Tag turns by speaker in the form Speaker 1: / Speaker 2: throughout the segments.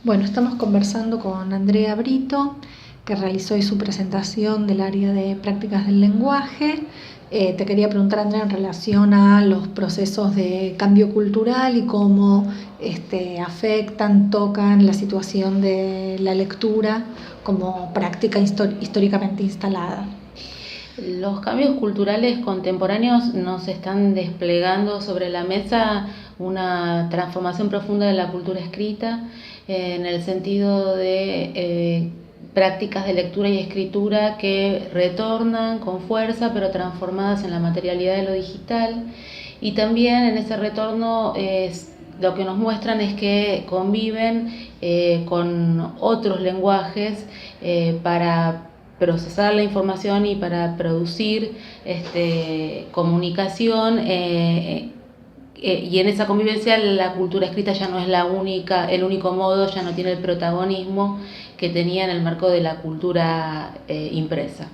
Speaker 1: Bueno, estamos conversando con Andrea Brito, que realizó hoy su presentación del área de prácticas del lenguaje. Te quería preguntar, Andrea, en relación a los procesos de cambio cultural y cómo afectan, tocan la situación de la lectura como práctica históricamente instalada.
Speaker 2: Los cambios culturales contemporáneos nos están desplegando sobre la mesa una transformación profunda de la cultura escrita, en el sentido de prácticas de lectura y escritura que retornan con fuerza, pero transformadas en la materialidad de lo digital. Y también en ese retorno lo que nos muestran es que conviven con otros lenguajes para procesar la información y para producir comunicación, y en esa convivencia la cultura escrita ya no es el único modo, ya no tiene el protagonismo que tenía en el marco de la cultura impresa.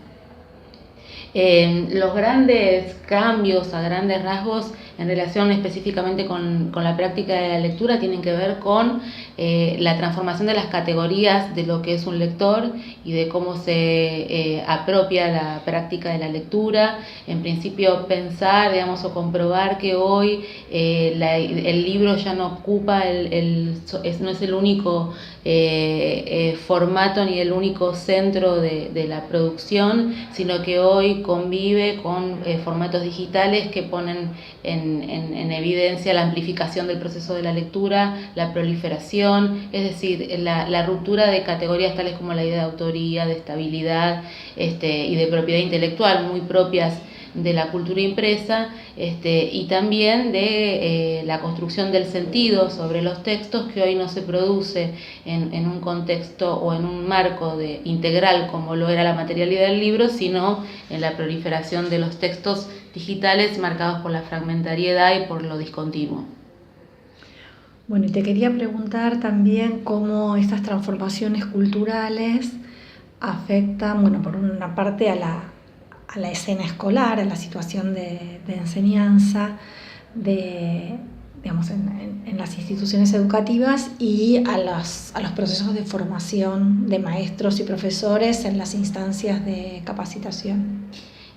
Speaker 2: Los grandes cambios a grandes rasgos en relación específicamente con la práctica de la lectura tienen que ver con la transformación de las categorías de lo que es un lector y de cómo se apropia la práctica de la lectura. En principio pensar, digamos, o comprobar que hoy el libro ya no ocupa, no es el único formato ni el único centro de la producción, sino que hoy convive con formatos digitales que ponen en evidencia la amplificación del proceso de la lectura, la proliferación, es decir, la ruptura de categorías tales como la idea de autoría, de estabilidad y de propiedad intelectual, muy propias de la cultura impresa, y también de la construcción del sentido sobre los textos, que hoy no se produce en un contexto o en un marco integral como lo era la materialidad del libro, sino en la proliferación de los textos digitales marcados por la fragmentariedad y por lo discontinuo.
Speaker 1: Bueno, y te quería preguntar también cómo estas transformaciones culturales afectan, bueno, por una parte a la escena escolar, a la situación de enseñanza, digamos, en las instituciones educativas y a los procesos de formación de maestros y profesores en las instancias de capacitación.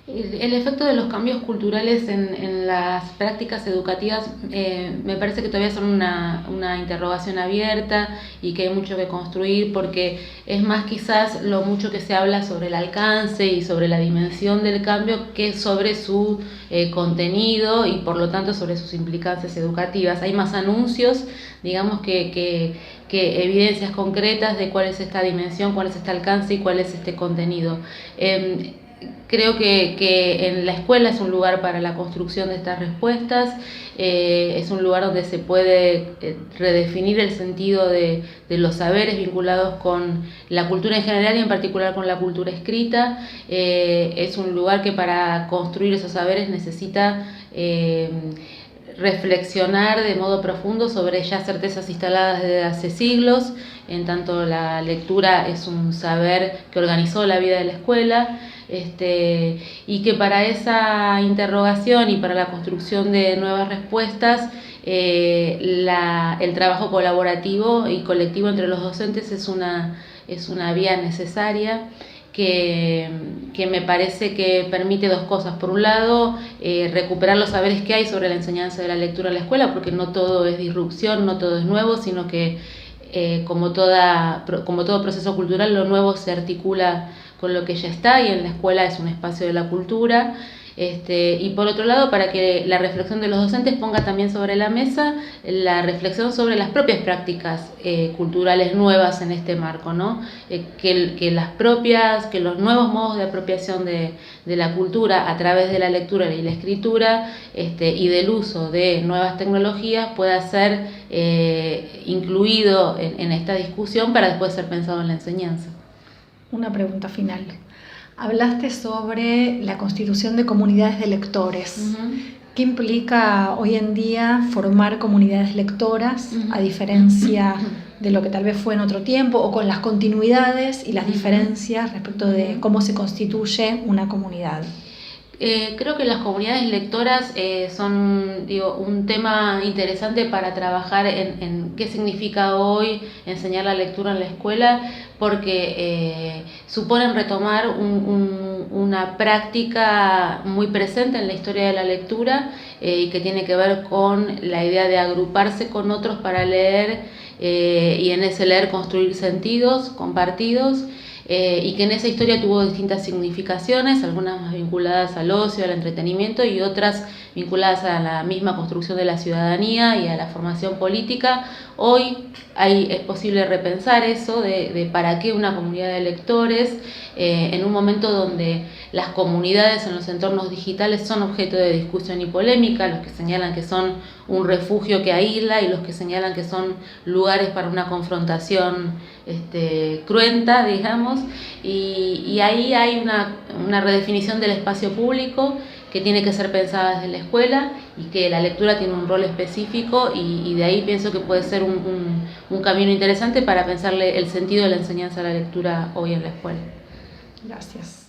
Speaker 2: El efecto de los cambios culturales en las prácticas educativas me parece que todavía son una interrogación abierta y que hay mucho que construir, porque es más quizás lo mucho que se habla sobre el alcance y sobre la dimensión del cambio que sobre su contenido y por lo tanto sobre sus implicancias educativas. Hay más anuncios, digamos, que evidencias concretas de cuál es esta dimensión, cuál es este alcance y cuál es este contenido. Creo que en la escuela es un lugar para la construcción de estas respuestas, es un lugar donde se puede redefinir el sentido de los saberes vinculados con la cultura en general y en particular con la cultura escrita. Es un lugar que para construir esos saberes necesita reflexionar de modo profundo sobre ya certezas instaladas desde hace siglos, en tanto la lectura es un saber que organizó la vida de la escuela, y que para esa interrogación y para la construcción de nuevas respuestas, el trabajo colaborativo y colectivo entre los docentes es una vía necesaria que me parece que permite dos cosas. Por un lado, recuperar los saberes que hay sobre la enseñanza de la lectura en la escuela, porque no todo es disrupción, no todo es nuevo, sino que como todo proceso cultural, lo nuevo se articula con lo que ya está, y en la escuela es un espacio de la cultura. Y por otro lado, para que la reflexión de los docentes ponga también sobre la mesa la reflexión sobre las propias prácticas culturales nuevas en este marco, ¿no? Que los nuevos modos de apropiación de la cultura a través de la lectura y la escritura, y del uso de nuevas tecnologías pueda ser incluido en esta discusión para después ser pensado en la enseñanza.
Speaker 1: Una pregunta final. Hablaste sobre la constitución de comunidades de lectores. Uh-huh. ¿Qué implica hoy en día formar comunidades lectoras, uh-huh, a diferencia de lo que tal vez fue en otro tiempo, o con las continuidades y las diferencias respecto de cómo se constituye una comunidad?
Speaker 2: Creo que las comunidades lectoras son un tema interesante para trabajar en qué significa hoy enseñar la lectura en la escuela, porque suponen retomar una práctica muy presente en la historia de la lectura y que tiene que ver con la idea de agruparse con otros para leer y en ese leer construir sentidos compartidos. Y que en esa historia tuvo distintas significaciones, algunas más vinculadas al ocio, al entretenimiento y otras vinculadas a la misma construcción de la ciudadanía y a la formación política. Hoy es posible repensar eso de para qué una comunidad de lectores en un momento donde las comunidades en los entornos digitales son objeto de discusión y polémica, los que señalan que son un refugio que aísla y los que señalan que son lugares para una confrontación cruenta, digamos, y ahí hay una redefinición del espacio público que tiene que ser pensada desde la escuela y que la lectura tiene un rol específico y de ahí pienso que puede ser un camino interesante para pensarle el sentido de la enseñanza de la lectura hoy en la escuela.
Speaker 1: Gracias.